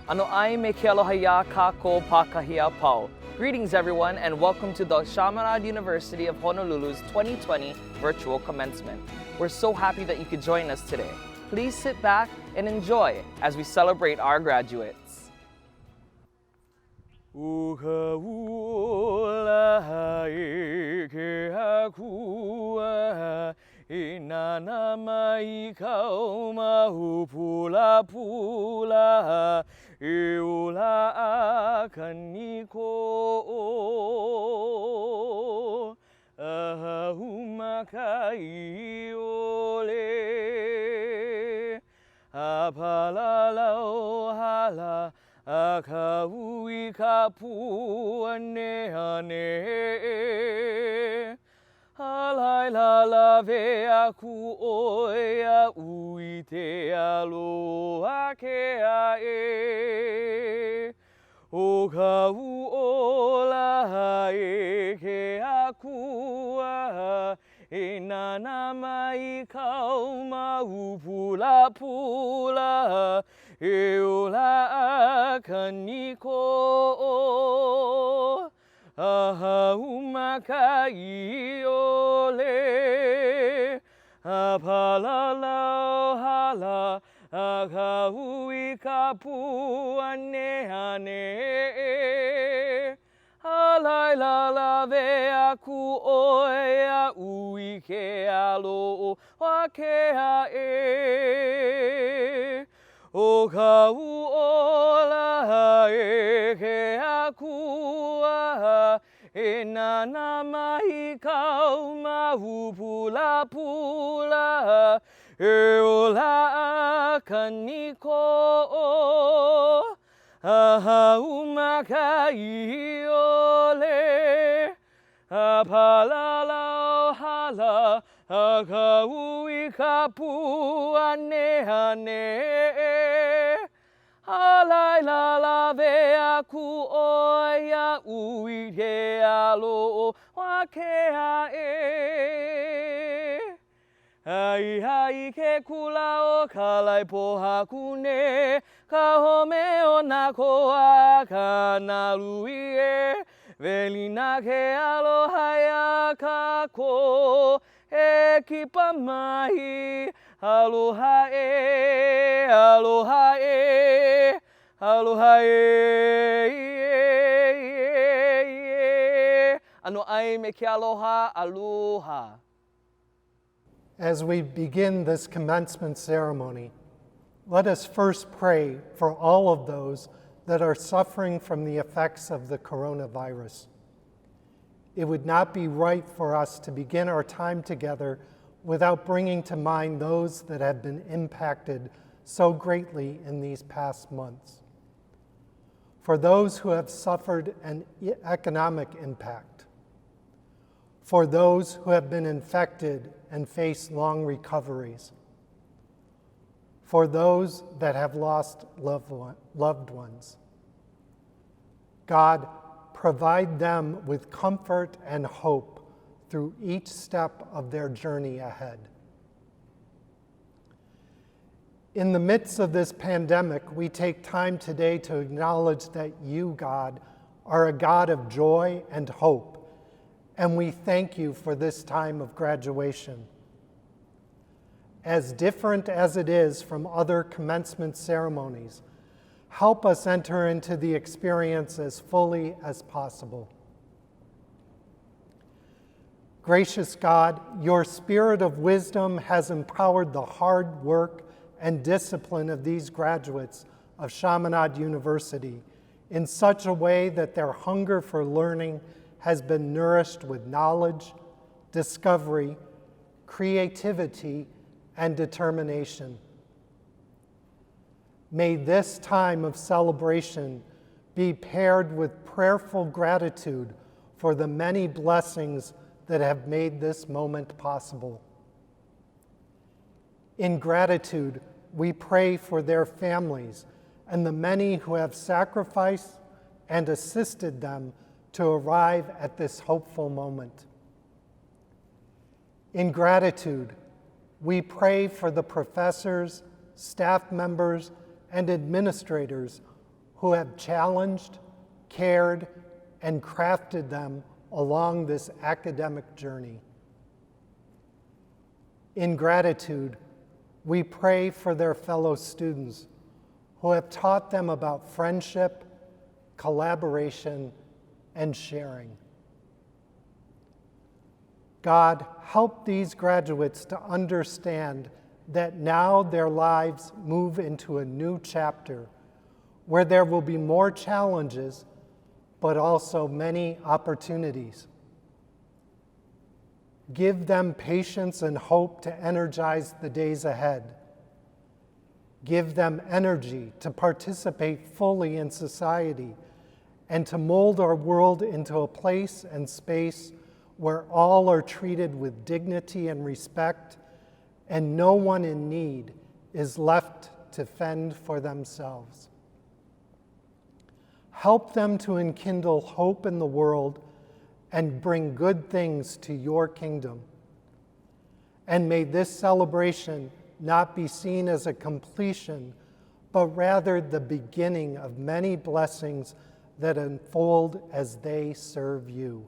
Ano ai me ke aloha ia kākou pākahia pau. Greetings everyone and welcome to the Chaminade University of Honolulu's 2020 virtual commencement. We're so happy that you could join us today. Please sit back and enjoy as we celebrate our graduates. Inana mai kau mahu pula pula Eula kaniko Ahumakai ole Apalalau hala Akaui kapu ane ane Halai la la ve aku oia ui te aloha ke ae. O ka u ola e ke aku a e nana mai kau mau pula pula e ola kaniko. Ahumakai ole Apalalau hala Akahui kapu ane ane Halai la la ve aku oia ui ke alo wa ke ae O ka u ola e ke aku e nana mai kau mahu pula pula e ola kaniko Ahumakai ole Apalalau hala Akaui kapu ane ane Halai la la ve aku oia ui ke alo wa ke ae Ai hai ke kula o kalai pohakune Ka home o na koa ka narui e Velina ke aloha ia kako E kipa mai Aloha e, aloha e, aloha e. Ano ai me ke aloha, aloha. As we begin this commencement ceremony, let us first pray for all of those that are suffering from the effects of the coronavirus. It would not be right for us to begin our time together without bringing to mind those that have been impacted so greatly in these past months. For those who have suffered an economic impact, for those who have been infected and face long recoveries, for those that have lost loved ones. God, provide them with comfort and hope through each step of their journey ahead. In the midst of this pandemic, we take time today to acknowledge that you, God, are a God of joy and hope, and we thank you for this time of graduation. As different as it is from other commencement ceremonies, help us enter into the experience as fully as possible. Gracious God, your spirit of wisdom has empowered the hard work and discipline of these graduates of Chaminade University in such a way that their hunger for learning has been nourished with knowledge, discovery, creativity, and determination. May this time of celebration be paired with prayerful gratitude for the many blessings that have made this moment possible. In gratitude, we pray for their families and the many who have sacrificed and assisted them to arrive at this hopeful moment. In gratitude, we pray for the professors, staff members, and administrators who have challenged, cared, and crafted them along this academic journey. In gratitude, we pray for their fellow students who have taught them about friendship, collaboration, and sharing. God, help these graduates to understand that now their lives move into a new chapter where there will be more challenges, but also many opportunities. Give them patience and hope to energize the days ahead. Give them energy to participate fully in society and to mold our world into a place and space where all are treated with dignity and respect, and no one in need is left to fend for themselves. Help them to enkindle hope in the world and bring good things to your kingdom. And may this celebration not be seen as a completion, but rather the beginning of many blessings that unfold as they serve you.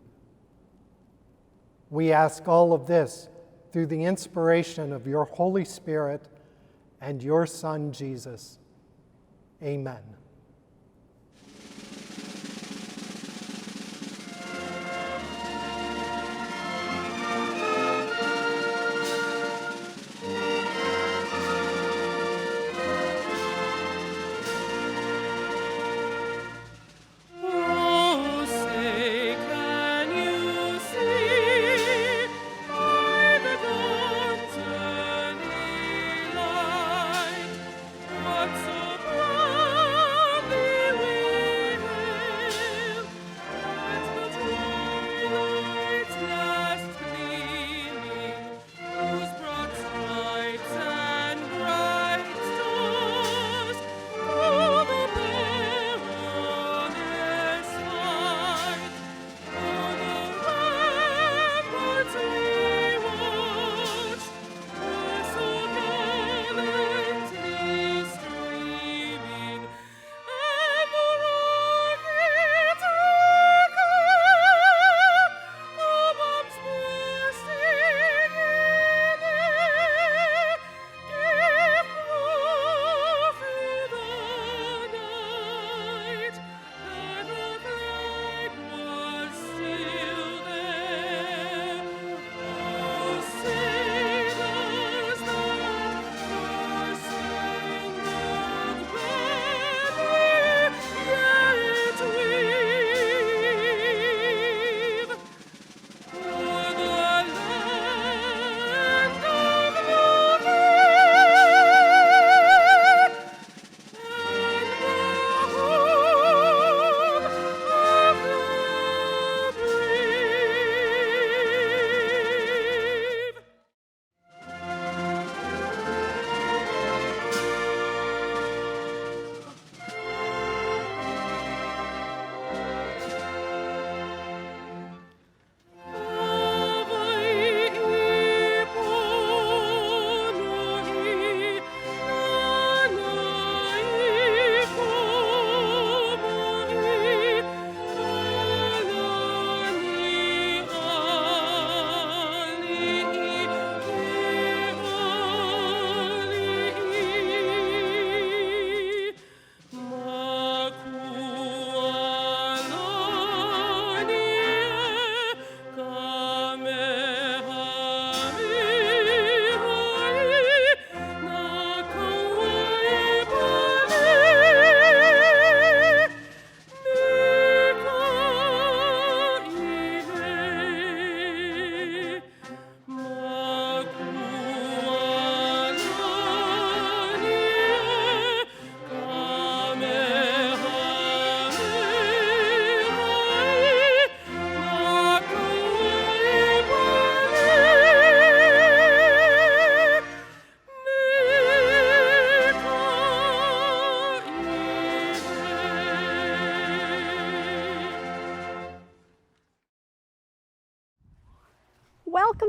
We ask all of this through the inspiration of your Holy Spirit and your Son, Jesus. Amen.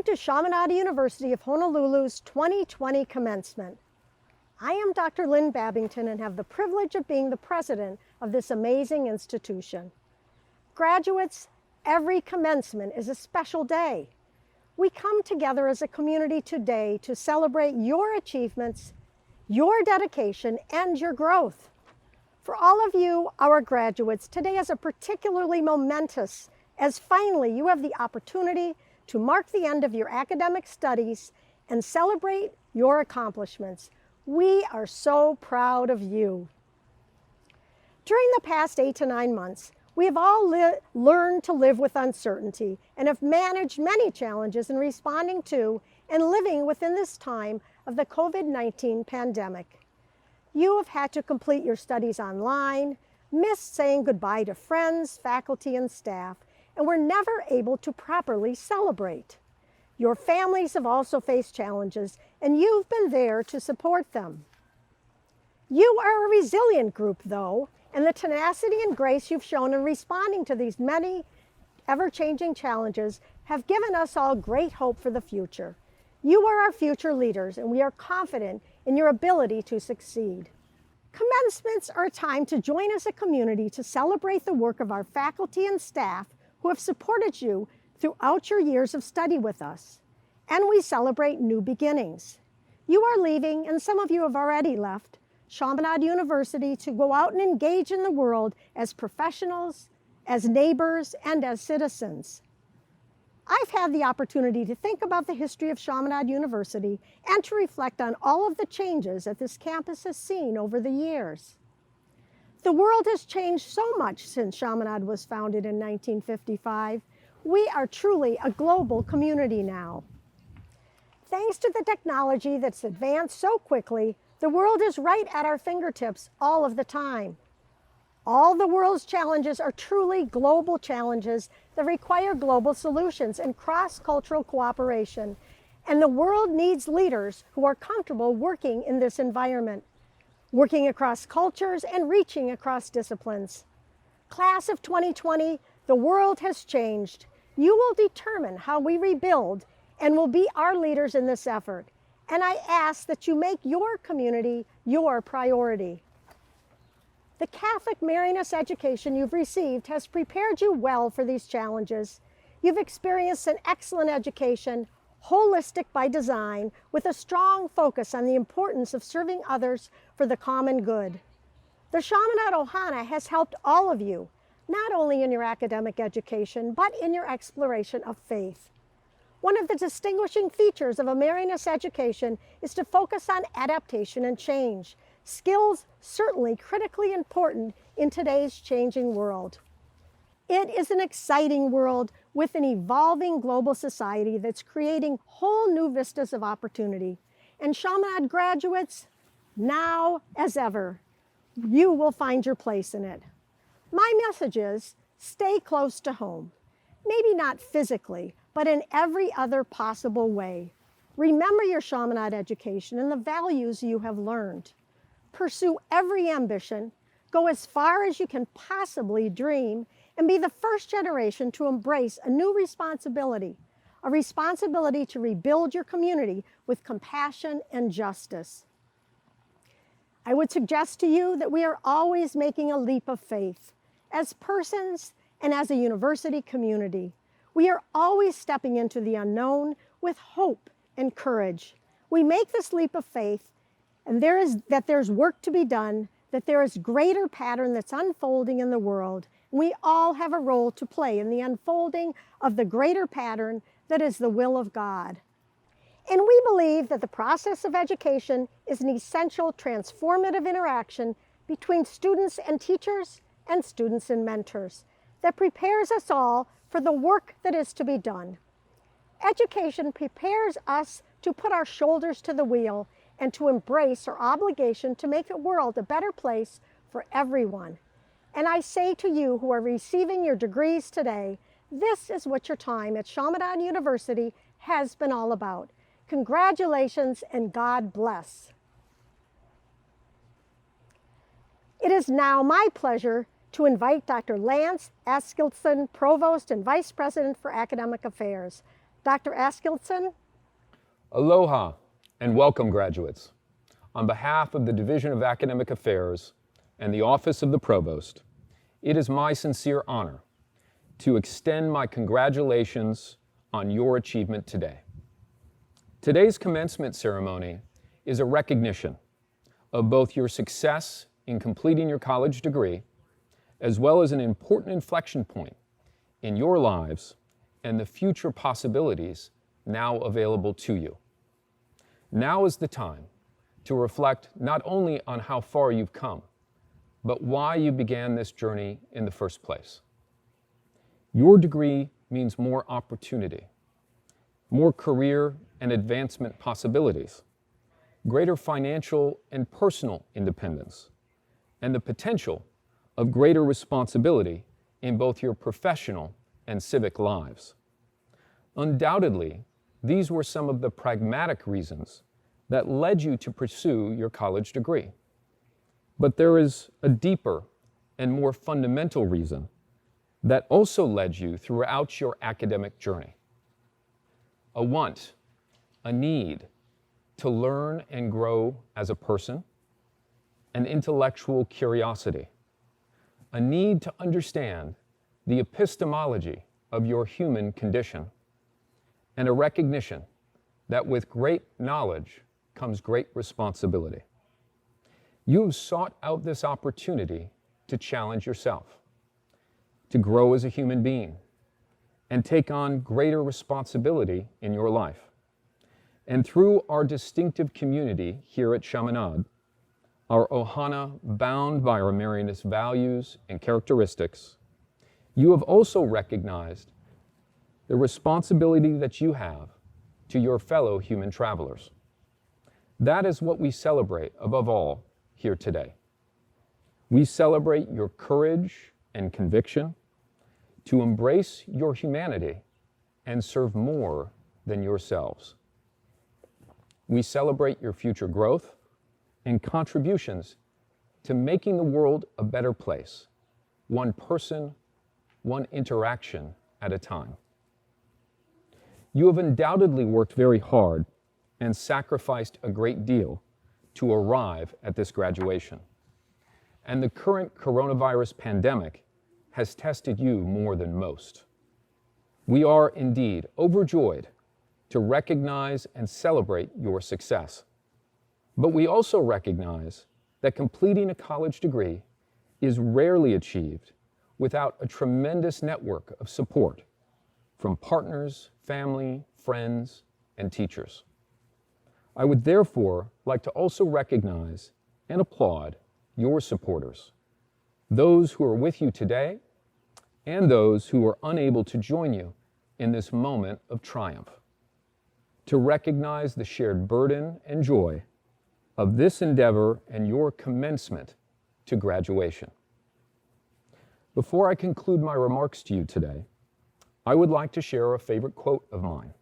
Welcome to Chaminade University of Honolulu's 2020 commencement. I am Dr. Lynn Babington and have the privilege of being the president of this amazing institution. Graduates, every commencement is a special day. We come together as a community today to celebrate your achievements, your dedication, and your growth. For all of you, our graduates, today is a particularly momentous, as finally you have the opportunity to mark the end of your academic studies and celebrate your accomplishments. We are so proud of you. During the past 8 to 9 months, we have all learned to live with uncertainty and have managed many challenges in responding to and living within this time of the COVID-19 pandemic. You have had to complete your studies online, missed saying goodbye to friends, faculty, and staff, and were never able to properly celebrate. Your families have also faced challenges, and you've been there to support them. You are a resilient group, though, and the tenacity and grace you've shown in responding to these many ever-changing challenges have given us all great hope for the future. You are our future leaders, and we are confident in your ability to succeed. Commencements are a time to join as a community to celebrate the work of our faculty and staff who have supported you throughout your years of study with us. And we celebrate new beginnings. You are leaving, and some of you have already left, Chaminade University to go out and engage in the world as professionals, as neighbors, and as citizens. I've had the opportunity to think about the history of Chaminade University and to reflect on all of the changes that this campus has seen over the years. The world has changed so much since Chaminade was founded in 1955. We are truly a global community now. Thanks to the technology that's advanced so quickly, the world is right at our fingertips all of the time. All the world's challenges are truly global challenges that require global solutions and cross-cultural cooperation. And the world needs leaders who are comfortable working in this environment, working across cultures and reaching across disciplines. Class of 2020, the world has changed. You will determine how we rebuild and will be our leaders in this effort. And I ask that you make your community your priority. The Catholic Marianist education you've received has prepared you well for these challenges. You've experienced an excellent education, holistic by design, with a strong focus on the importance of serving others for the common good. The Chaminade Ohana has helped all of you, not only in your academic education, but in your exploration of faith. One of the distinguishing features of a Marianist education is to focus on adaptation and change, skills certainly critically important in today's changing world. It is an exciting world with an evolving global society that's creating whole new vistas of opportunity. And Chaminade graduates, now as ever, you will find your place in it. My message is, stay close to home. Maybe not physically, but in every other possible way. Remember your Chaminade education and the values you have learned. Pursue every ambition, go as far as you can possibly dream, and be the first generation to embrace a new responsibility, a responsibility to rebuild your community with compassion and justice. I would suggest to you that we are always making a leap of faith. As persons and as a university community, we are always stepping into the unknown with hope and courage. We make this leap of faith, and there's work to be done, that there is greater pattern that's unfolding in the world. We all have a role to play in the unfolding of the greater pattern that is the will of God. And we believe that the process of education is an essential transformative interaction between students and teachers and students and mentors that prepares us all for the work that is to be done. Education prepares us to put our shoulders to the wheel and to embrace our obligation to make the world a better place for everyone. And I say to you who are receiving your degrees today, this is what your time at Chaminade University has been all about. Congratulations and God bless. It is now my pleasure to invite Dr. Lance Askildson, Provost and Vice President for Academic Affairs. Dr. Askildson. Aloha and welcome, graduates. On behalf of the Division of Academic Affairs and the Office of the Provost, it is my sincere honor to extend my congratulations on your achievement today. Today's commencement ceremony is a recognition of both your success in completing your college degree, as well as an important inflection point in your lives and the future possibilities now available to you. Now is the time to reflect not only on how far you've come, but why you began this journey in the first place. Your degree means more opportunity, more career and advancement possibilities, greater financial and personal independence, and the potential of greater responsibility in both your professional and civic lives. Undoubtedly, these were some of the pragmatic reasons that led you to pursue your college degree. But there is a deeper and more fundamental reason that also led you throughout your academic journey. A want, a need to learn and grow as a person, an intellectual curiosity, a need to understand the epistemology of your human condition, and a recognition that with great knowledge comes great responsibility. You have sought out this opportunity to challenge yourself, to grow as a human being, and take on greater responsibility in your life. And through our distinctive community here at Chaminade, our Ohana bound by our Marianist values and characteristics, you have also recognized the responsibility that you have to your fellow human travelers. That is what we celebrate above all here today. We celebrate your courage and conviction to embrace your humanity and serve more than yourselves. We celebrate your future growth and contributions to making the world a better place, one person, one interaction at a time. You have undoubtedly worked very hard and sacrificed a great deal to arrive at this graduation. And the current coronavirus pandemic has tested you more than most. We are indeed overjoyed to recognize and celebrate your success. But we also recognize that completing a college degree is rarely achieved without a tremendous network of support from partners, family, friends, and teachers. I would therefore like to also recognize and applaud your supporters, those who are with you today and those who are unable to join you in this moment of triumph, to recognize the shared burden and joy of this endeavor and your commencement to graduation. Before I conclude my remarks to you today, I would like to share a favorite quote of mine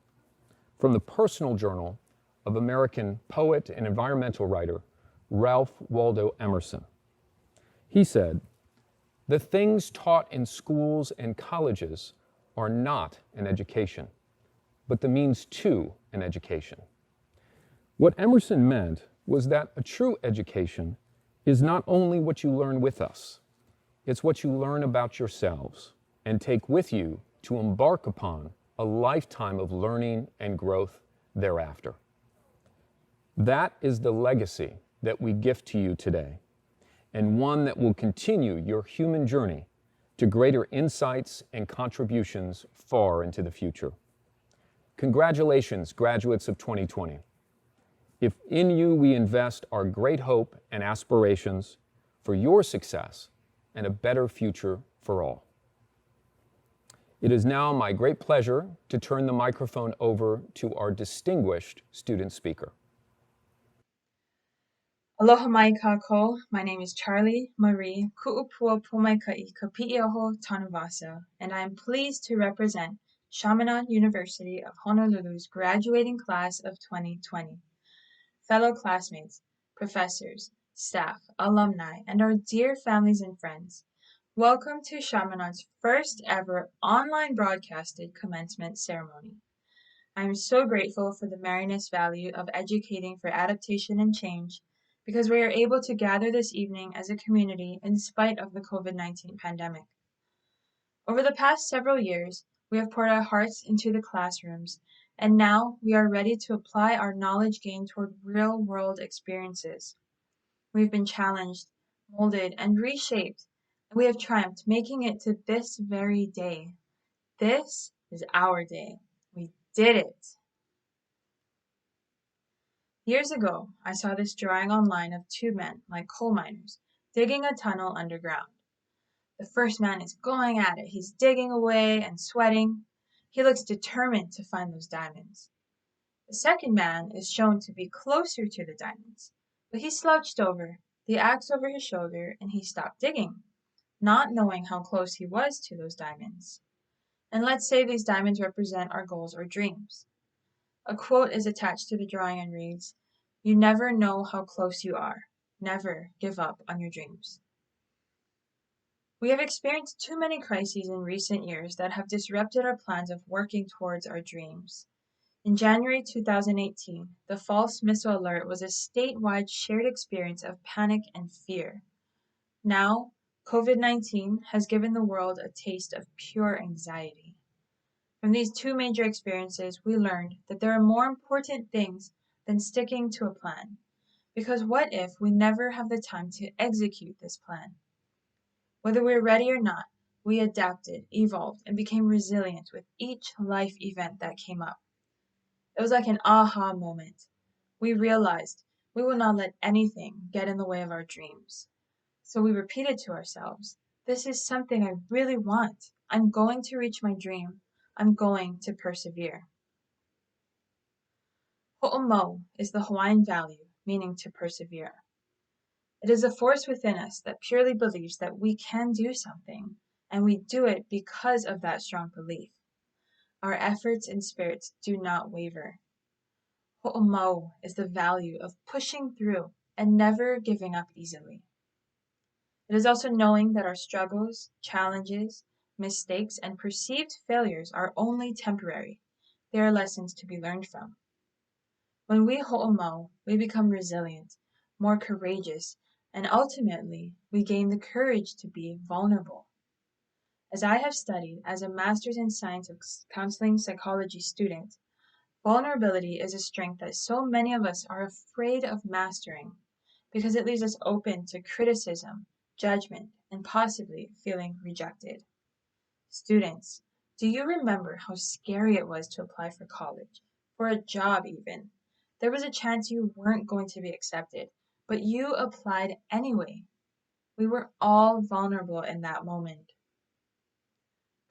from the personal journal of American poet and environmental writer Ralph Waldo Emerson. He said, "The things taught in schools and colleges are not an education, but the means to an education." What Emerson meant was that a true education is not only what you learn with us, it's what you learn about yourselves and take with you to embark upon a lifetime of learning and growth thereafter. That is the legacy that we gift to you today, and one that will continue your human journey to greater insights and contributions far into the future. Congratulations, graduates of 2020. If in you we invest our great hope and aspirations for your success and a better future for all. It is now my great pleasure to turn the microphone over to our distinguished student speaker. Aloha mai kako. My name is Charlie Marie Ku'upua Pumaikai Kapi'ioho Tanavasa, and I am pleased to represent Chaminade University of Honolulu's graduating class of 2020. Fellow classmates, professors, staff, alumni, and our dear families and friends, welcome to Chaminade's first ever online broadcasted commencement ceremony. I am so grateful for the Marianist value of educating for adaptation and change, because we are able to gather this evening as a community in spite of the COVID-19 pandemic. Over the past several years, we have poured our hearts into the classrooms, and now we are ready to apply our knowledge gained toward real-world experiences. We've been challenged, molded, and reshaped, and we have triumphed, making it to this very day. This is our day. We did it! Years ago, I saw this drawing online of two men, like coal miners, digging a tunnel underground. The first man is going at it. He's digging away and sweating. He looks determined to find those diamonds. The second man is shown to be closer to the diamonds, but he slouched over, the axe over his shoulder, and he stopped digging, not knowing how close he was to those diamonds. And let's say these diamonds represent our goals or dreams. A quote is attached to the drawing and reads, "You never know how close you are. Never give up on your dreams." We have experienced too many crises in recent years that have disrupted our plans of working towards our dreams. In January 2018, the false missile alert was a statewide shared experience of panic and fear. Now, COVID-19 has given the world a taste of pure anxiety. From these two major experiences, we learned that there are more important things than sticking to a plan. Because what if we never have the time to execute this plan? Whether we're ready or not, we adapted, evolved, and became resilient with each life event that came up. It was like an aha moment. We realized we will not let anything get in the way of our dreams. So we repeated to ourselves, this is something I really want. I'm going to reach my dream. I'm going to persevere. Ho'omo is the Hawaiian value, meaning to persevere. It is a force within us that purely believes that we can do something, and we do it because of that strong belief. Our efforts and spirits do not waver. Ho'omo is the value of pushing through and never giving up easily. It is also knowing that our struggles, challenges, mistakes, and perceived failures are only temporary. They are lessons to be learned from. When we ho'omo, we become resilient, more courageous, and ultimately, we gain the courage to be vulnerable. As I have studied as a Master's in Science of Counseling Psychology student, vulnerability is a strength that so many of us are afraid of mastering because it leaves us open to criticism, judgment, and possibly feeling rejected. Students, do you remember how scary it was to apply for college, for a job even? There was a chance you weren't going to be accepted, but you applied anyway. We were all vulnerable in that moment.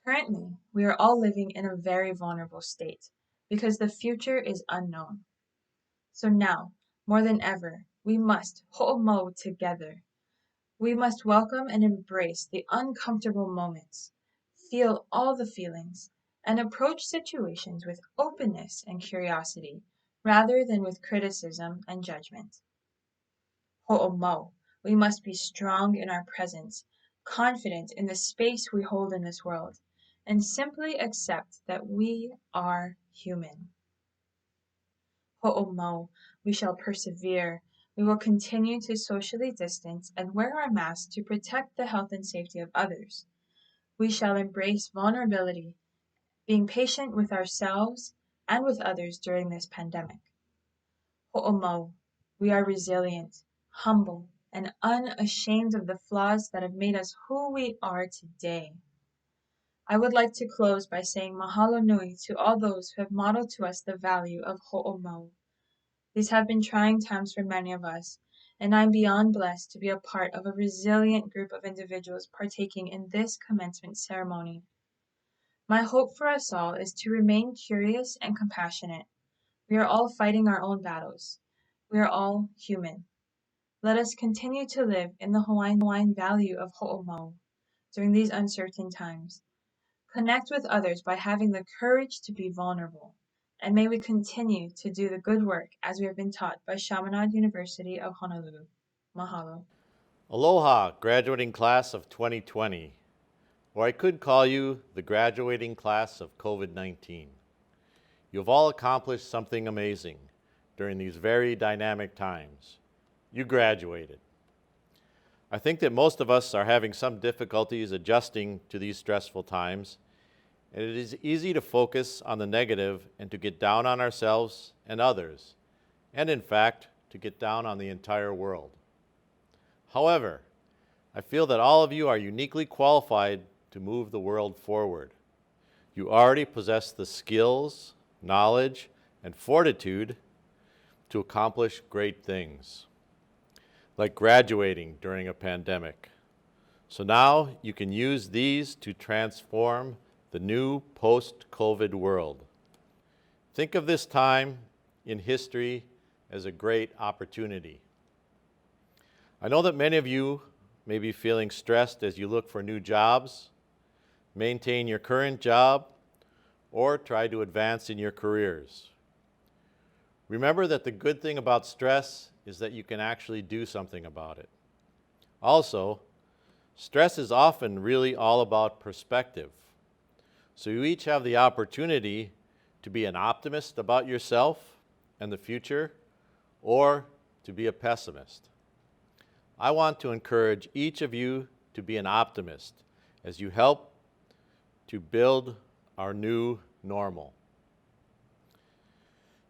Currently, we are all living in a very vulnerable state because the future is unknown. So now, more than ever, we must ho'omo together. We must welcome and embrace the uncomfortable moments, feel all the feelings, and approach situations with openness and curiosity rather than with criticism and judgment. Ho'omo, we must be strong in our presence, confident in the space we hold in this world, and simply accept that we are human. Ho'omo, we shall persevere. We will continue to socially distance and wear our masks to protect the health and safety of others. We shall embrace vulnerability, being patient with ourselves and with others during this pandemic. Ho'omo, we are resilient, humble, and unashamed of the flaws that have made us who we are today. I would like to close by saying mahalo nui to all those who have modeled to us the value of ho'omo. These have been trying times for many of us, and I'm beyond blessed to be a part of a resilient group of individuals partaking in this commencement ceremony. My hope for us all is to remain curious and compassionate. We are all fighting our own battles. We are all human. Let us continue to live in the Hawaiian value of ho'omo during these uncertain times. Connect with others by having the courage to be vulnerable. And may we continue to do the good work as we have been taught by Chaminade University of Honolulu. Mahalo. Aloha, graduating class of 2020, or I could call you the graduating class of COVID-19. You've all accomplished something amazing during these very dynamic times. You graduated. I think that most of us are having some difficulties adjusting to these stressful times, and it is easy to focus on the negative and to get down on ourselves and others, and in fact, to get down on the entire world. However, I feel that all of you are uniquely qualified to move the world forward. You already possess the skills, knowledge, and fortitude to accomplish great things, like graduating during a pandemic. So now you can use these to transform the new post-COVID world. Think of this time in history as a great opportunity. I know that many of you may be feeling stressed as you look for new jobs, maintain your current job, or try to advance in your careers. Remember that the good thing about stress is that you can actually do something about it. Also, stress is often really all about perspective. So you each have the opportunity to be an optimist about yourself and the future, or to be a pessimist. I want to encourage each of you to be an optimist as you help to build our new normal.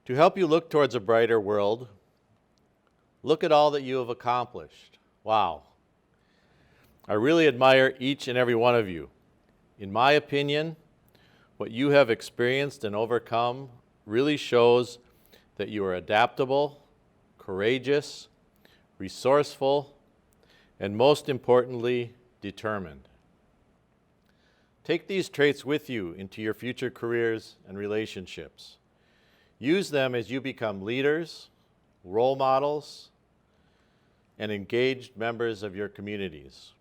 To help you look towards a brighter world, look at all that you have accomplished. Wow. I really admire each and every one of you. In my opinion, what you have experienced and overcome really shows that you are adaptable, courageous, resourceful, and most importantly, determined. Take these traits with you into your future careers and relationships. Use them as you become leaders, role models, and engaged members of your communities.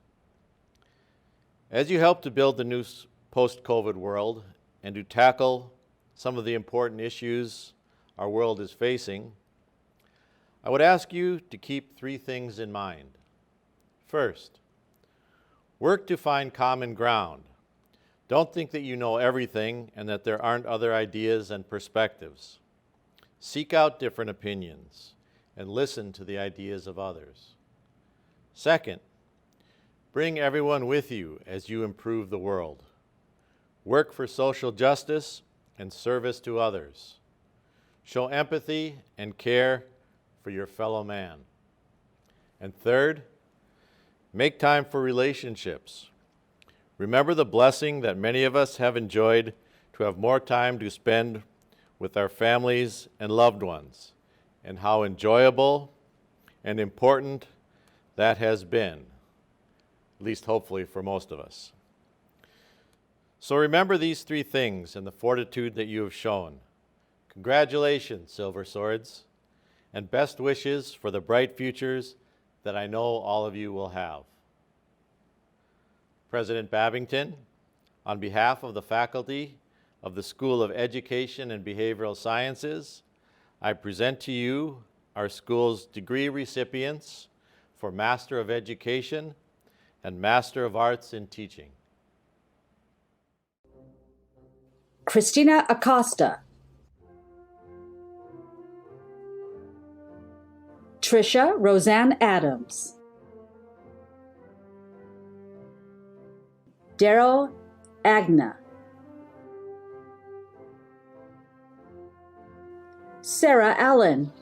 As you help to build the new post-COVID world and to tackle some of the important issues our world is facing, I would ask you to keep three things in mind. First, work to find common ground. Don't think that you know everything and that there aren't other ideas and perspectives. Seek out different opinions and listen to the ideas of others. Second, bring everyone with you as you improve the world. Work for social justice and service to others. Show empathy and care for your fellow man. And third, make time for relationships. Remember the blessing that many of us have enjoyed to have more time to spend with our families and loved ones, and how enjoyable and important that has been, at least hopefully for most of us. So remember these three things and the fortitude that you have shown. Congratulations, Silver Swords, and best wishes for the bright futures that I know all of you will have. President Babington, on behalf of the faculty of the School of Education and Behavioral Sciences, I present to you our school's degree recipients for Master of Education and Master of Arts in Teaching. Christina Acosta, Trisha Roseanne Adams, Daryl Agna, Sarah Allen,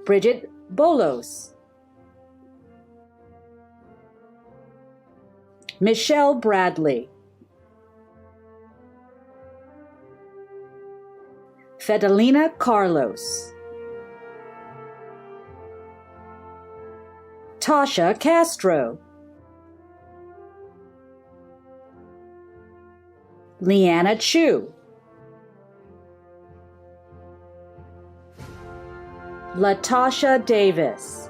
Bridget Bolos, Michelle Bradley, Fedalina Carlos, Tasha Castro, Leanna Chu, Latasha Davis,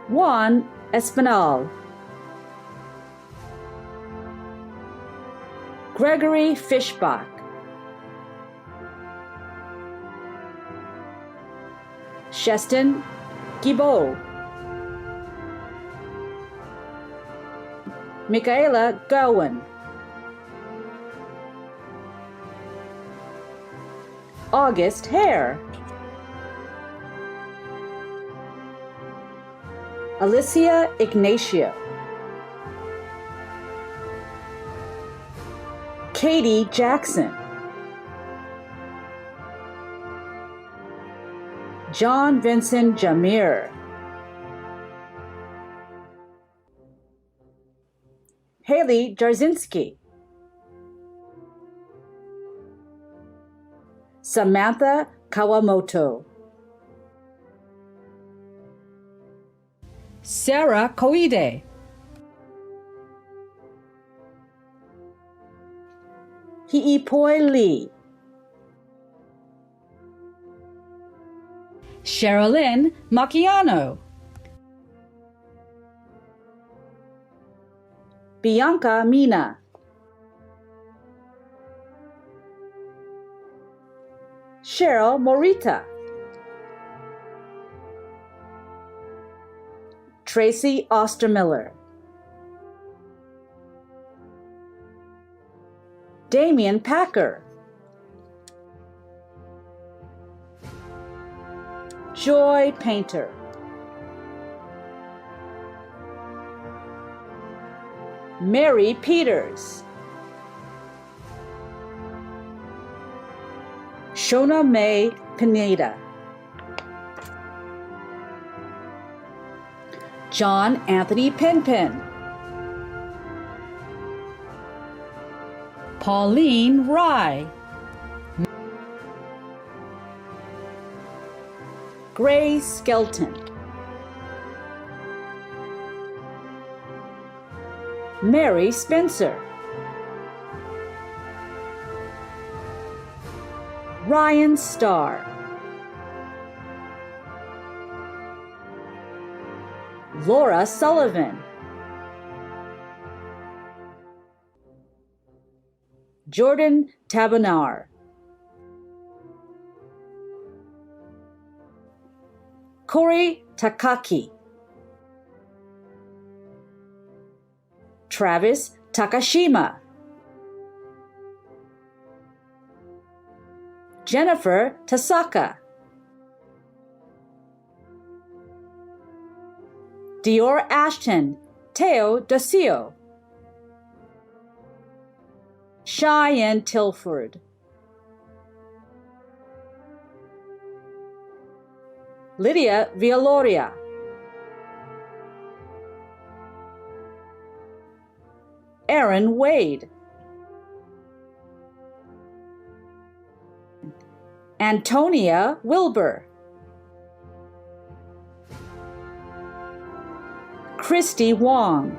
Juan Espinal, Gregory Fishbach, Sheston Gibault, Michaela Gowan, August Hare. Alicia Ignacio. Katie Jackson. John Vincent Jamir. Haley Jarzinski. Samantha Kawamoto. Sarah Koide. Hiipoi Lee. Sherilyn Macchiano. Bianca Mina. Cheryl Morita. Tracy Ostermiller. Damian Packer. Joy Painter. Mary Peters. Shona Mae Pineda. John Anthony Pinpin. Pauline Rye. Gray Skelton. Mary Spencer. Ryan Starr. Laura Sullivan. Jordan Tabanar. Corey Takaki. Travis Takashima. Jennifer Tasaka. Dior Ashton, Teo Dacio. Cheyenne Tilford. Lydia Villaloria. Aaron Wade. Antonia Wilbur. Christy Wong.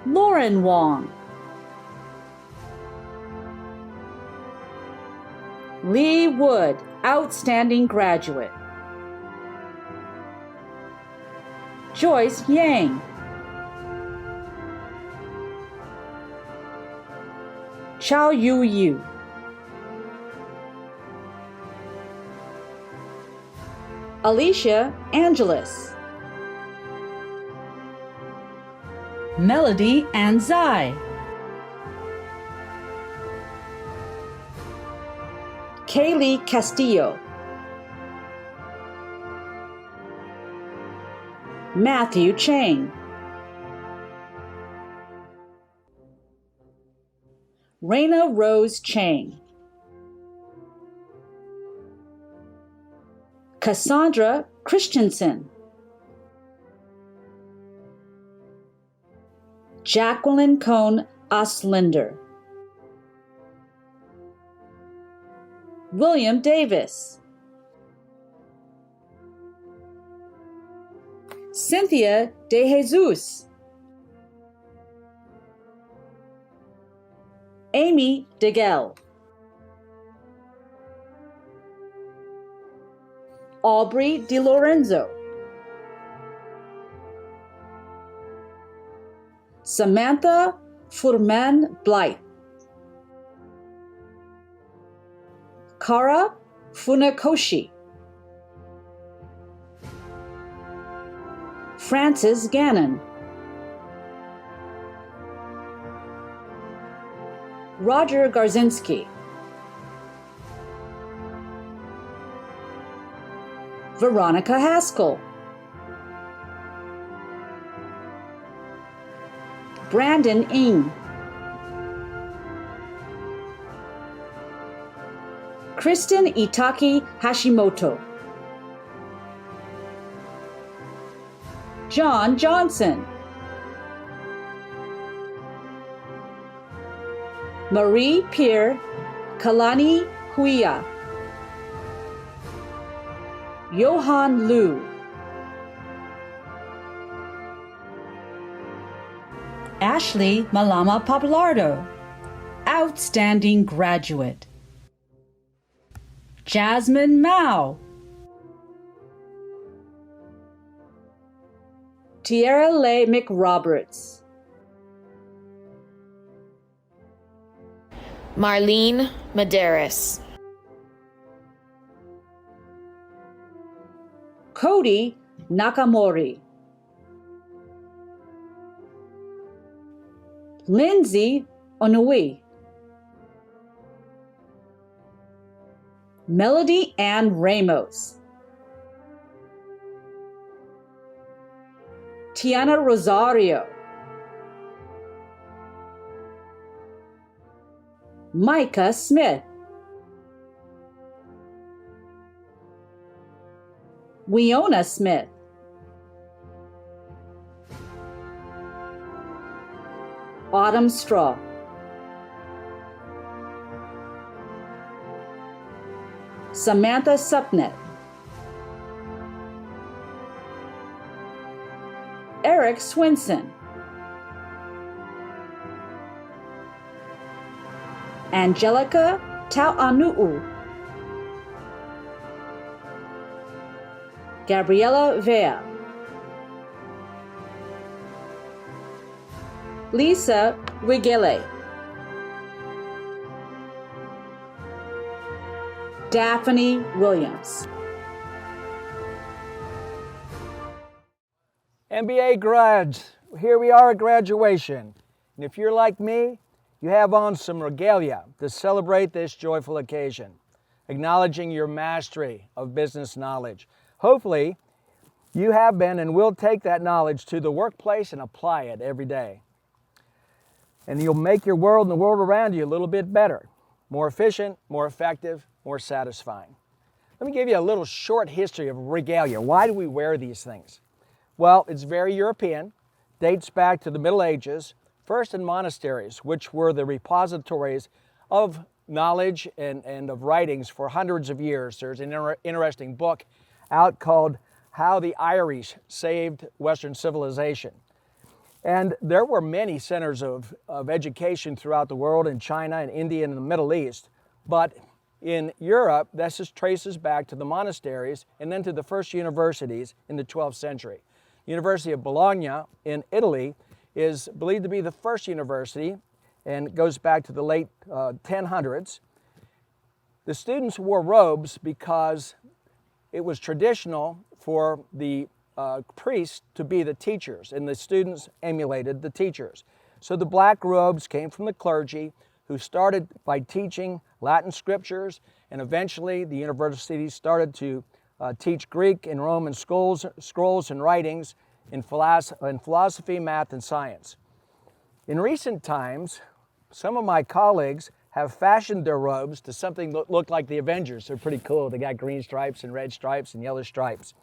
Lauren Wong. Lee Wood, outstanding graduate. Joyce Yang. Chao Yu Yu. Alicia Angeles. Melody Anzai. Kaylee Castillo. Matthew Chang. Raina Rose Chang. Cassandra Christensen. Jacqueline Cohn Oslinder. William Davis. Cynthia De Jesus. Amy DeGell. Aubrey DiLorenzo. Samantha Furman Blight. Kara Funakoshi. Francis Gannon. Roger Garzinski, Veronica Haskell, Brandon Ng, Kristen Itaki Hashimoto, John Johnson, Marie Pierre Kalani Huia, Johan Liu, Ashley Malama Papalardo, outstanding graduate. Jasmine Mao, Tierra Leigh McRoberts, Marlene Medeiros, Cody Nakamori, Lindsay Onui, Melody Ann Ramos, Tiana Rosario, Micah Smith, Wiona Smith, Autumn Straw, Samantha Supnet, Eric Swinson, Angelica Tau'anu'u, Gabriela Vea, Lisa Wigele, Daphne Williams. MBA grads, here we are at graduation. And if you're like me, you have on some regalia to celebrate this joyful occasion, acknowledging your mastery of business knowledge. Hopefully, you have been and will take that knowledge to the workplace and apply it every day. And you'll make your world and the world around you a little bit better, more efficient, more effective, more satisfying. Let me give you a little short history of regalia. Why do we wear these things? Well, it's very European, dates back to the Middle Ages, first in monasteries, which were the repositories of knowledge and of writings for hundreds of years. There's an interesting book out called How the Irish Saved Western Civilization. And there were many centers of education throughout the world, in China and India and the Middle East. But in Europe, this just traces back to the monasteries and then to the first universities in the 12th century. University of Bologna in Italy is believed to be the first university and goes back to the late 1000s. The students wore robes because it was traditional for the priests to be the teachers, and the students emulated the teachers. So the black robes came from the clergy, who started by teaching Latin scriptures, and eventually the universities started to teach Greek and Roman scrolls and writings in philosophy, math, and science. In recent times, some of my colleagues have fashioned their robes to something that looked like the Avengers. They're pretty cool. They got green stripes and red stripes and yellow stripes.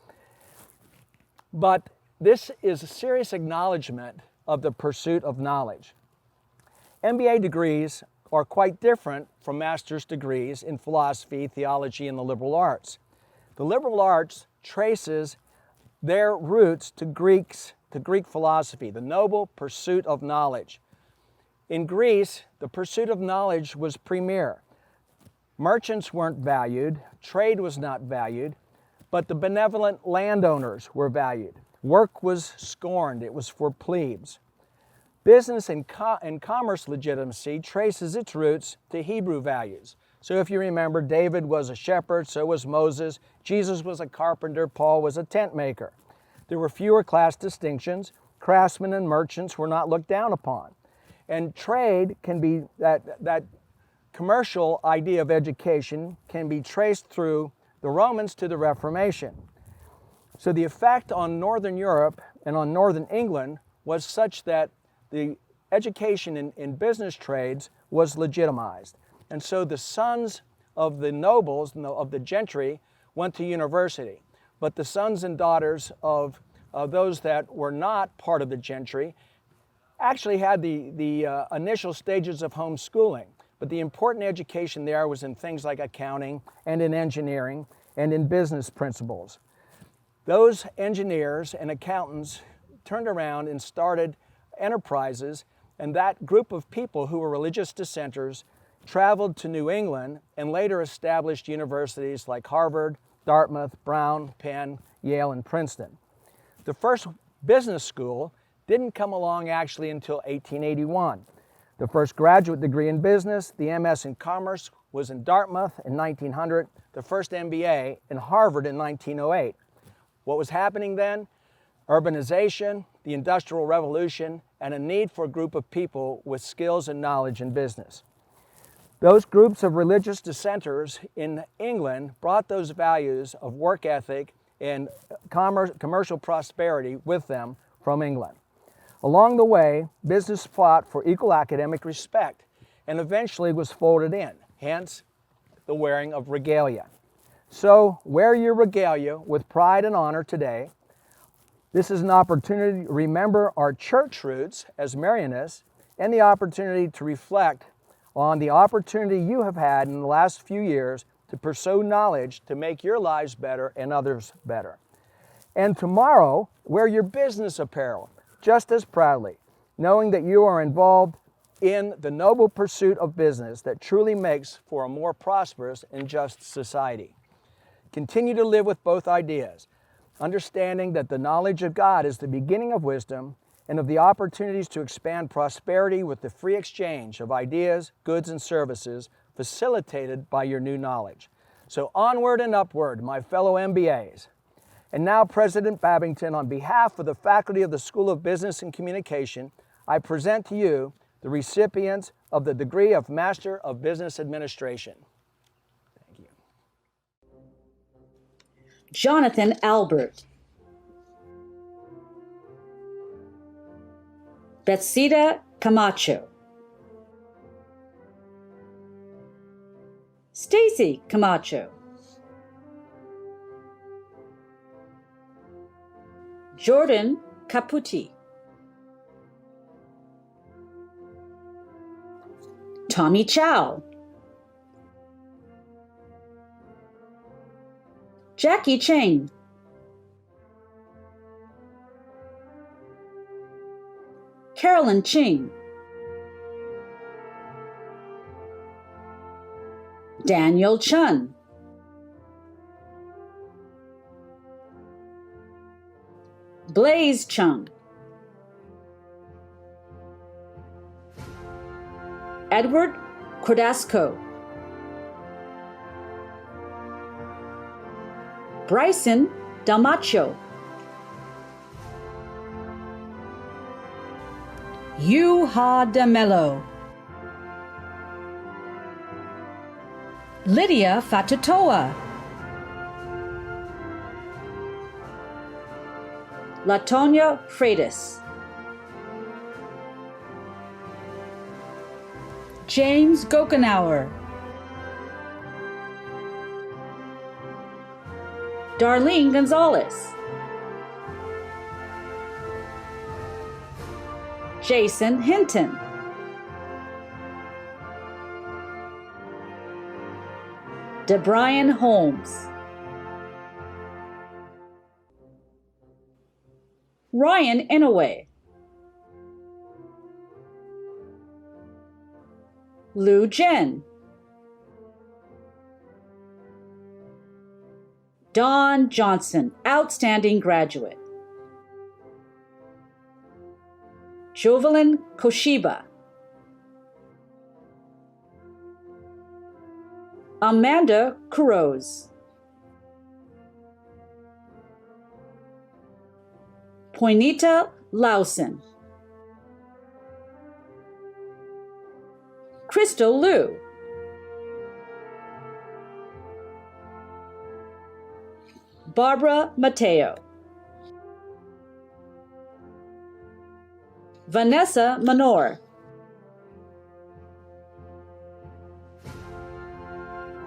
But this is a serious acknowledgement of the pursuit of knowledge. MBA degrees are quite different from master's degrees in philosophy, theology, and the liberal arts. The liberal arts traces their roots to Greek philosophy, the noble pursuit of knowledge. In Greece, the pursuit of knowledge was premier. Merchants weren't valued, trade was not valued, but the benevolent landowners were valued. Work was scorned, it was for plebes. Business and commerce legitimacy traces its roots to Hebrew values. So if you remember, David was a shepherd, so was Moses. Jesus was a carpenter, Paul was a tent maker. There were fewer class distinctions. Craftsmen and merchants were not looked down upon. And trade can be, that commercial idea of education can be traced through the Romans to the Reformation. So the effect on Northern Europe and on Northern England was such that the education in business trades was legitimized. And so the sons of the nobles, of the gentry, went to university. But the sons and daughters of those that were not part of the gentry actually had the initial stages of homeschooling. But the important education there was in things like accounting and in engineering and in business principles. Those engineers and accountants turned around and started enterprises, and that group of people who were religious dissenters traveled to New England and later established universities like Harvard, Dartmouth, Brown, Penn, Yale, and Princeton. The first business school didn't come along actually until 1881. The first graduate degree in business, the MS in Commerce, was in Dartmouth in 1900, the first MBA in Harvard in 1908. What was happening then? Urbanization, the Industrial Revolution, and a need for a group of people with skills and knowledge in business. Those groups of religious dissenters in England brought those values of work ethic and commercial prosperity with them from England. Along the way, business fought for equal academic respect and eventually was folded in, hence the wearing of regalia. So wear your regalia with pride and honor today. This is an opportunity to remember our church roots as Marianists and the opportunity to reflect on the opportunity you have had in the last few years to pursue knowledge to make your lives better and others better. And tomorrow, wear your business apparel just as proudly, knowing that you are involved in the noble pursuit of business that truly makes for a more prosperous and just society. Continue to live with both ideas, understanding that the knowledge of God is the beginning of wisdom and of the opportunities to expand prosperity with the free exchange of ideas, goods, and services facilitated by your new knowledge. So onward and upward, my fellow MBAs. And now, President Babington, on behalf of the faculty of the School of Business and Communication, I present to you the recipients of the degree of Master of Business Administration. Thank you. Jonathan Albert. Betsita Camacho. Stacy Camacho. Jordan Caputi. Tommy Chow. Jackie Cheng. Carolyn Ching. Daniel Chun. Blaze Chung. Edward Cordasco. Bryson Dalmacho. Yuha DeMello. Lydia Fatutoa. Latonia Freitas. James Gokenauer. Darlene Gonzalez. Jason Hinton. DeBrian Holmes. Ryan Inouye. Lou Jen. Don Johnson, outstanding graduate. Jovelyn Koshiba. Amanda Kuros. Poinita Lawson. Crystal Liu. Barbara Mateo. Vanessa Manor.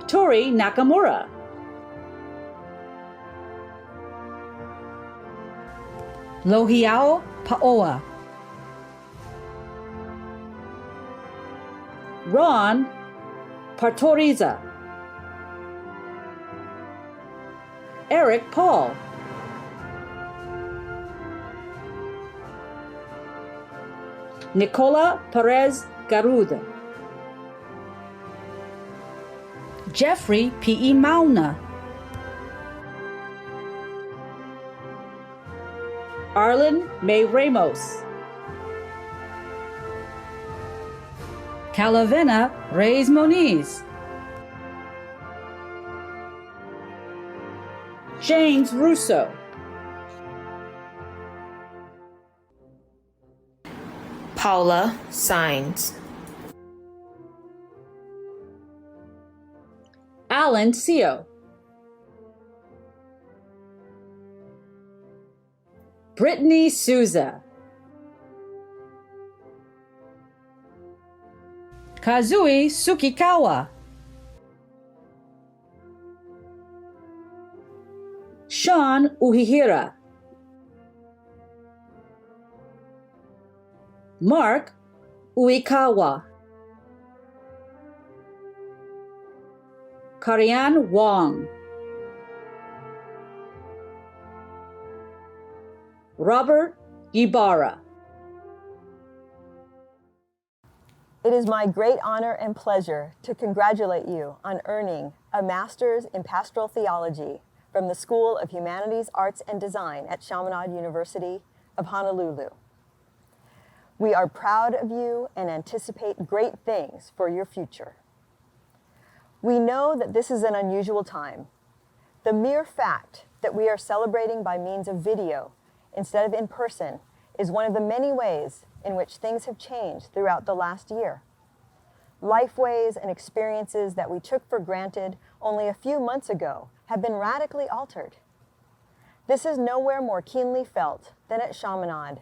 Tori Nakamura. Lohiao Paoa. Ron Partoriza. Eric Paul. Nicola Perez Garuda. Jeffrey P.E. Mauna. Arlen May Ramos. Calavena Reyes Moniz. James Russo. Paula Signs. Alan Seo. Brittany Souza. Kazui Sukikawa. Sean Uhihira. Mark Uikawa. Karian Wong. Robert Ibarra. It is my great honor and pleasure to congratulate you on earning a Master's in Pastoral Theology from the School of Humanities, Arts, and Design at Chaminade University of Honolulu. We are proud of you and anticipate great things for your future. We know that this is an unusual time. The mere fact that we are celebrating by means of video instead of in person is one of the many ways in which things have changed throughout the last year. Lifeways and experiences that we took for granted only a few months ago have been radically altered. This is nowhere more keenly felt than at Chaminade,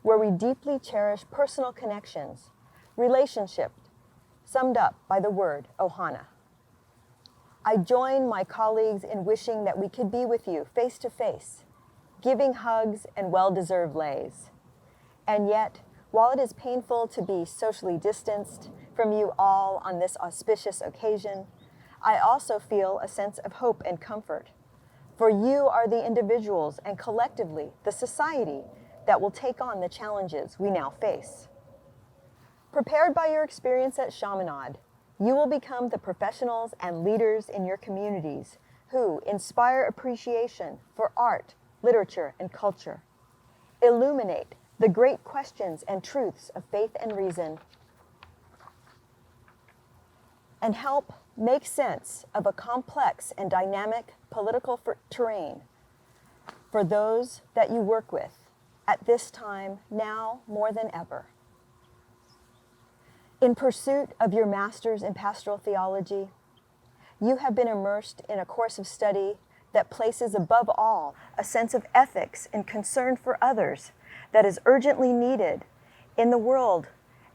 where we deeply cherish personal connections, relationships, summed up by the word ohana. I join my colleagues in wishing that we could be with you face to face, giving hugs and well-deserved lays. And yet, while it is painful to be socially distanced from you all on this auspicious occasion, I also feel a sense of hope and comfort. For you are the individuals and collectively the society that will take on the challenges we now face. Prepared by your experience at Chaminade, you will become the professionals and leaders in your communities who inspire appreciation for art, literature, and culture, illuminate the great questions and truths of faith and reason, and help make sense of a complex and dynamic political terrain for those that you work with at this time, now more than ever. In pursuit of your master's in pastoral theology, you have been immersed in a course of study that places above all a sense of ethics and concern for others that is urgently needed in the world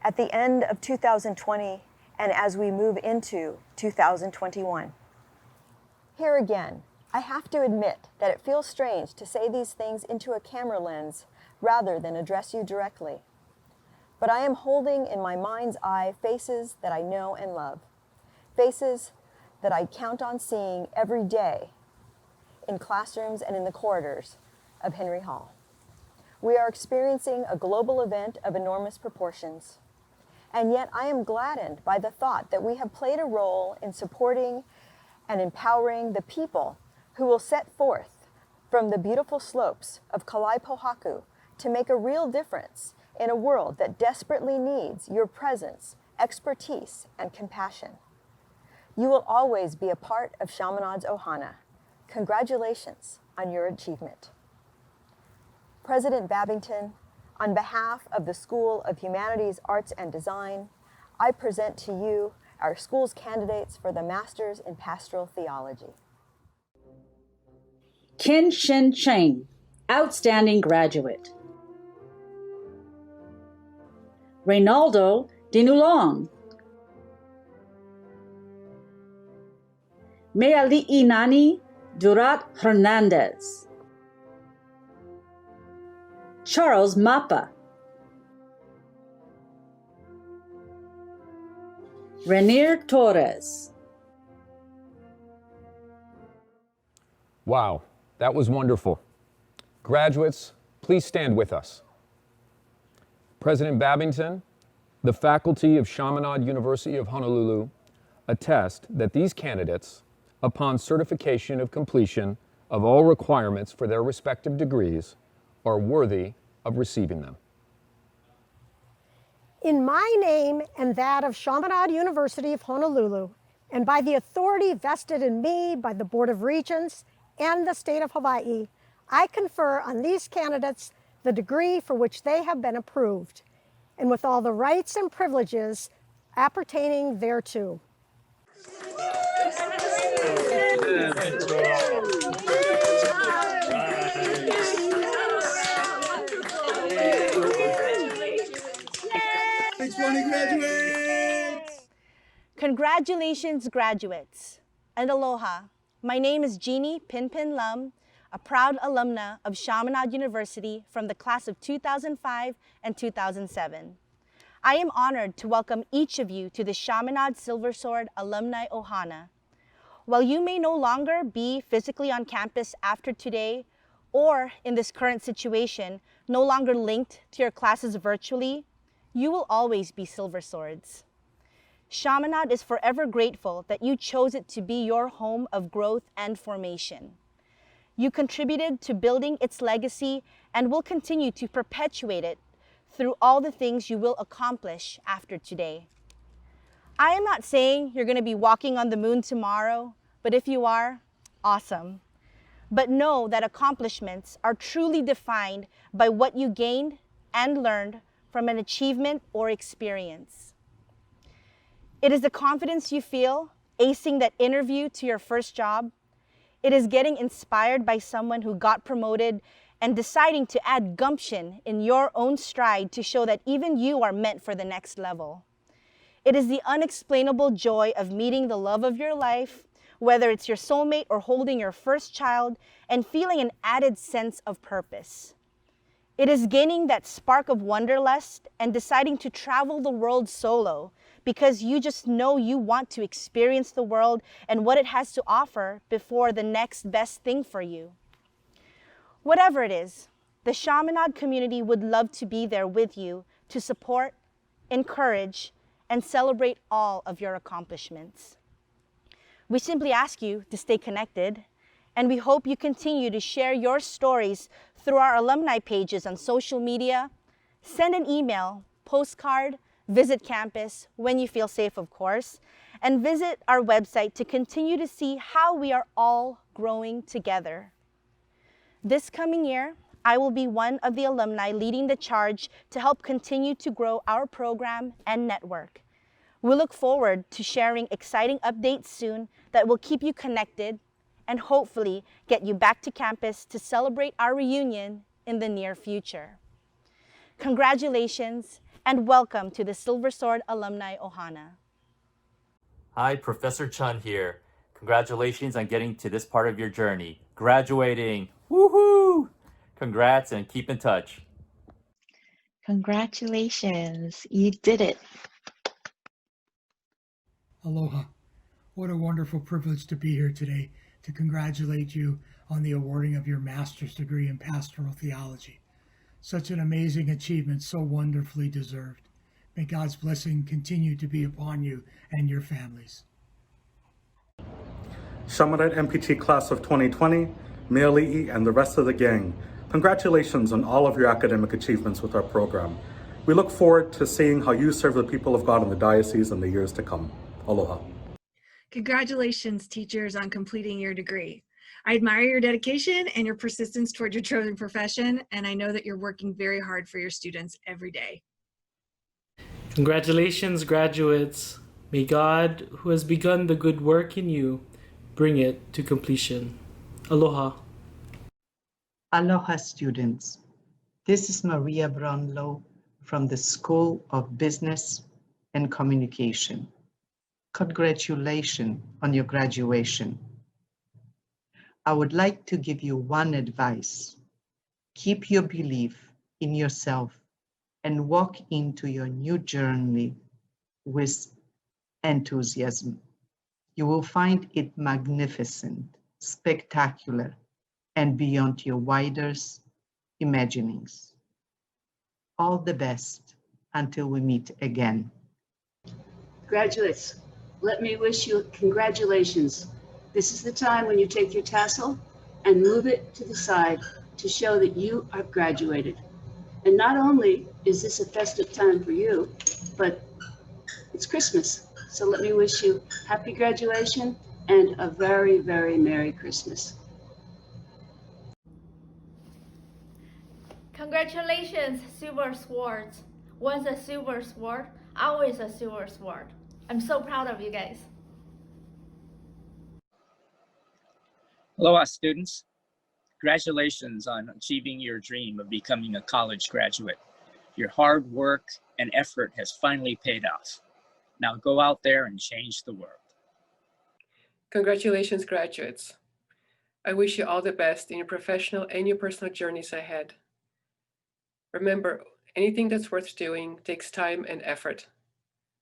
at the end of 2020 and as we move into 2021. Here again, I have to admit that it feels strange to say these things into a camera lens rather than address you directly. But I am holding in my mind's eye faces that I know and love, faces that I count on seeing every day in classrooms and in the corridors of Henry Hall. We are experiencing a global event of enormous proportions, and yet I am gladdened by the thought that we have played a role in supporting and empowering the people who will set forth from the beautiful slopes of Kalaipohaku to make a real difference in a world that desperately needs your presence, expertise, and compassion. You will always be a part of Chaminade's Ohana. Congratulations on your achievement. President Babington, on behalf of the School of Humanities, Arts, and Design, I present to you our school's candidates for the Masters in Pastoral Theology. Kin Shin Cheng, outstanding graduate. Reynaldo Dinulong. Meali'inani Durat Hernandez. Charles Mapa. Renier Torres. Wow, that was wonderful. Graduates, please stand with us. President Babington, the faculty of Chaminade University of Honolulu attest that these candidates, upon certification of completion of all requirements for their respective degrees, are worthy of receiving them. In my name and that of Chaminade University of Honolulu, and by the authority vested in me by the Board of Regents and the state of Hawaii, I confer on these candidates the degree for which they have been approved, and with all the rights and privileges appertaining thereto. Congratulations, graduates, and aloha. My name is Jeannie Pinpin Lum, a proud alumna of Chaminade University from the class of 2005 and 2007. I am honored to welcome each of you to the Chaminade Silver Sword Alumni Ohana. While you may no longer be physically on campus after today, or in this current situation, no longer linked to your classes virtually, you will always be Silver Swords. Chaminade is forever grateful that you chose it to be your home of growth and formation. You contributed to building its legacy and will continue to perpetuate it through all the things you will accomplish after today. I am not saying you're going to be walking on the moon tomorrow, but if you are, awesome. But know that accomplishments are truly defined by what you gained and learned from an achievement or experience. It is the confidence you feel acing that interview to your first job. It is getting inspired by someone who got promoted and deciding to add gumption in your own stride to show that even you are meant for the next level. It is the unexplainable joy of meeting the love of your life, whether it's your soulmate or holding your first child, and feeling an added sense of purpose. It is gaining that spark of wanderlust and deciding to travel the world solo because you just know you want to experience the world and what it has to offer before the next best thing for you. Whatever it is, the Chaminade community would love to be there with you to support, encourage, and celebrate all of your accomplishments. We simply ask you to stay connected, and we hope you continue to share your stories through our alumni pages on social media. Send an email, postcard, visit campus when you feel safe, of course, and visit our website to continue to see how we are all growing together. This coming year, I will be one of the alumni leading the charge to help continue to grow our program and network. We look forward to sharing exciting updates soon that will keep you connected and hopefully get you back to campus to celebrate our reunion in the near future. Congratulations and welcome to the Silver Sword Alumni Ohana. Hi, Professor Chun here. Congratulations on getting to this part of your journey. Graduating. Woohoo! Congrats and keep in touch. Congratulations, you did it. Aloha. What a wonderful privilege to be here today to congratulate you on the awarding of your master's degree in pastoral theology. Such an amazing achievement, so wonderfully deserved. May God's blessing continue to be upon you and your families. Chaminade MPT class of 2020, Meali'i, and the rest of the gang, congratulations on all of your academic achievements with our program. We look forward to seeing how you serve the people of God in the diocese in the years to come. Aloha. Congratulations, teachers, on completing your degree. I admire your dedication and your persistence toward your chosen profession, and I know that you're working very hard for your students every day. Congratulations, graduates. May God, who has begun the good work in you, bring it to completion. Aloha. Aloha, students. This is Maria Brownlow from the School of Business and Communication. Congratulations on your graduation. I would like to give you one advice. Keep your belief in yourself and walk into your new journey with enthusiasm. You will find it magnificent, spectacular, and beyond your wildest imaginings. All the best until we meet again. Graduates, let me wish you congratulations. This is the time when you take your tassel and move it to the side to show that you have graduated. And not only is this a festive time for you, but it's Christmas. So let me wish you happy graduation and a very, very Merry Christmas. Congratulations, Silver Swords. Once a silver sword, always a silver sword. I'm so proud of you guys. Aloha, students. Congratulations on achieving your dream of becoming a college graduate. Your hard work and effort has finally paid off. Now go out there and change the world. Congratulations, graduates. I wish you all the best in your professional and your personal journeys ahead. Remember, anything that's worth doing takes time and effort.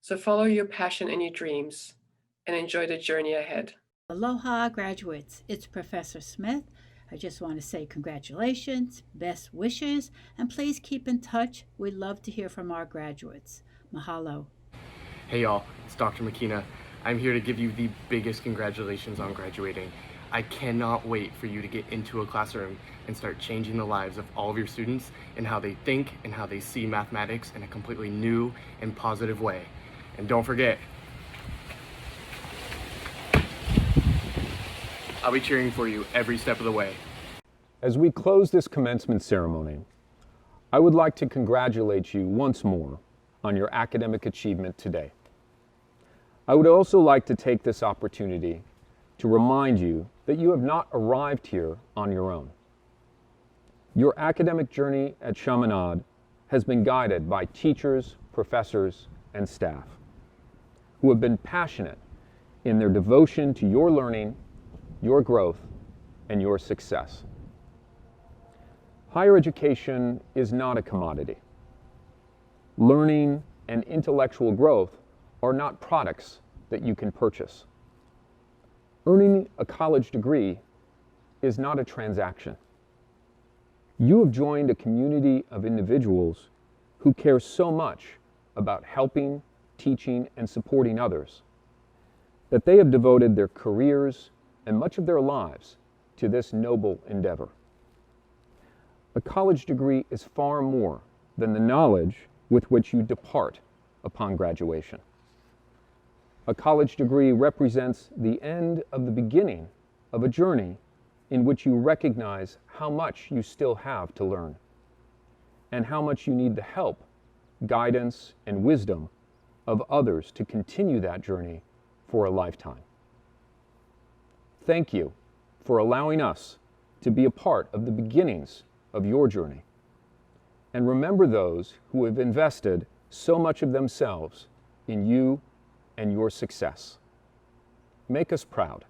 So follow your passion and your dreams and enjoy the journey ahead. Aloha, graduates. It's Professor Smith. I just want to say congratulations, best wishes, and please keep in touch. We'd love to hear from our graduates. Mahalo. Hey y'all, it's Dr. McKenna. I'm here to give you the biggest congratulations on graduating. I cannot wait for you to get into a classroom and start changing the lives of all of your students and how they think and how they see mathematics in a completely new and positive way. And don't forget, I'll be cheering for you every step of the way. As we close this commencement ceremony, I would like to congratulate you once more on your academic achievement today. I would also like to take this opportunity to remind you that you have not arrived here on your own. Your academic journey at Chaminade has been guided by teachers, professors, and staff who have been passionate in their devotion to your learning, your growth, and your success. Higher education is not a commodity. Learning and intellectual growth are not products that you can purchase. Earning a college degree is not a transaction. You have joined a community of individuals who care so much about helping, teaching, and supporting others that they have devoted their careers and much of their lives to this noble endeavor. A college degree is far more than the knowledge with which you depart upon graduation. A college degree represents the end of the beginning of a journey in which you recognize how much you still have to learn and how much you need the help, guidance, and wisdom of others to continue that journey for a lifetime. Thank you for allowing us to be a part of the beginnings of your journey. And remember those who have invested so much of themselves in you and your success. Make us proud.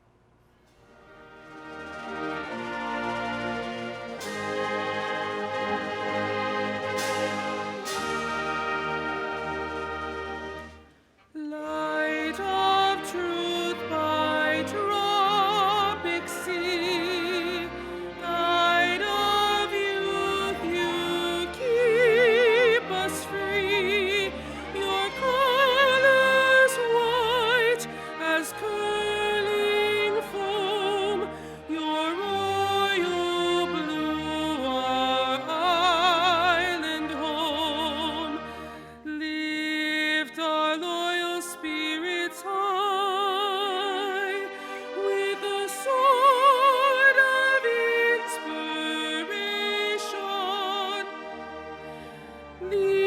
Light of truth by tropic sea, guide of youth, you keep us free. Your colors white as curling foam, your royal blue, our island home. Lift our loyal spirits high with the sword of inspiration.